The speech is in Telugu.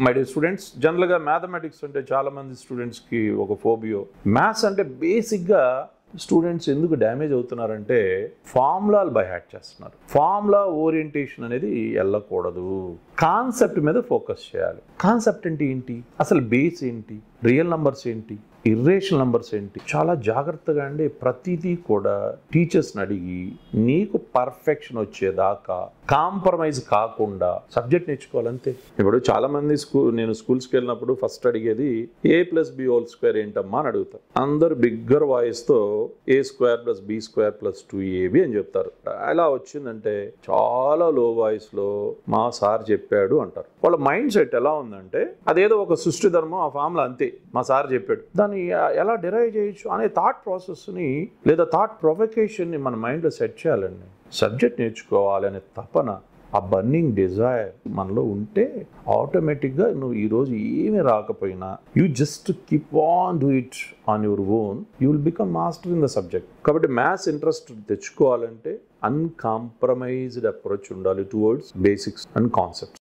మై డియర్ స్టూడెంట్స్, జనరల్గా మ్యాథమెటిక్స్ అంటే చాలామంది స్టూడెంట్స్కి ఒక ఫోబియో. మ్యాథ్స్ అంటే బేసిక్గా స్టూడెంట్స్ ఎందుకు డ్యామేజ్ అవుతున్నారంటే ఫార్ములాలు బై హ్యాట్ చేస్తున్నారు. ఫార్ములా ఓరియంటేషన్ అనేది వెళ్ళకూడదు. కాన్సెప్ట్ మీద ఫోకస్ చేయాలి. కాన్సెప్ట్ అంటే ఏంటి, అసలు బేస్ ఏంటి, రియల్ నంబర్స్ ఏంటి, ఇర్రేషనల్ నంబర్స్ ఏంటి, చాలా జాగ్రత్తగా అండి ప్రతిదీ కూడా టీచర్స్ని అడిగి నీకు పర్ఫెక్షన్ వచ్చేదాకా కాంప్రమైజ్ కాకుండా సబ్జెక్ట్ నేర్చుకోవాలంతే. ఇప్పుడు చాలా మంది నేను స్కూల్స్కి వెళ్ళినప్పుడు ఫస్ట్ అడిగేది a+b² ఏంటమ్మా అని అడుగుతారు. అందరు బిగ్గర్ వాయిస్తో a²+b² + 2ab అని చెప్తారు. ఎలా వచ్చిందంటే చాలా లో వాయిస్లో మా సార్ చెప్పాడు అంటారు. వాళ్ళ మైండ్ సెట్ ఎలా ఉందంటే అదేదో ఒక సృష్టి ధర్మం, ఆ ఫార్ములా అంతే, మా సార్ చెప్పాడు, దాన్ని ఎలా డిరైవ్ చేయొచ్చు అనే థాట్ ప్రాసెస్ని లేదా థాట్ ప్రొవొకేషన్ని మన మైండ్లో సెట్ చేయాలండి. సబ్జెక్ట్ నేర్చుకోవాలి అనే తపన, ఆ బర్నింగ్ డిజైర్ మనలో ఉంటే ఆటోమేటిక్గా నువ్వు ఈరోజు ఏమి రాకపోయినా you just keep on do it on your own, you will become master in the subject. కాబట్టి మ్యాథ్స్ ఇంట్రెస్ట్ తెచ్చుకోవాలంటే అన్కాంప్రమైజ్డ్ అప్రోచ్ ఉండాలి టువర్డ్స్ బేసిక్స్ అండ్ కాన్సెప్ట్స్.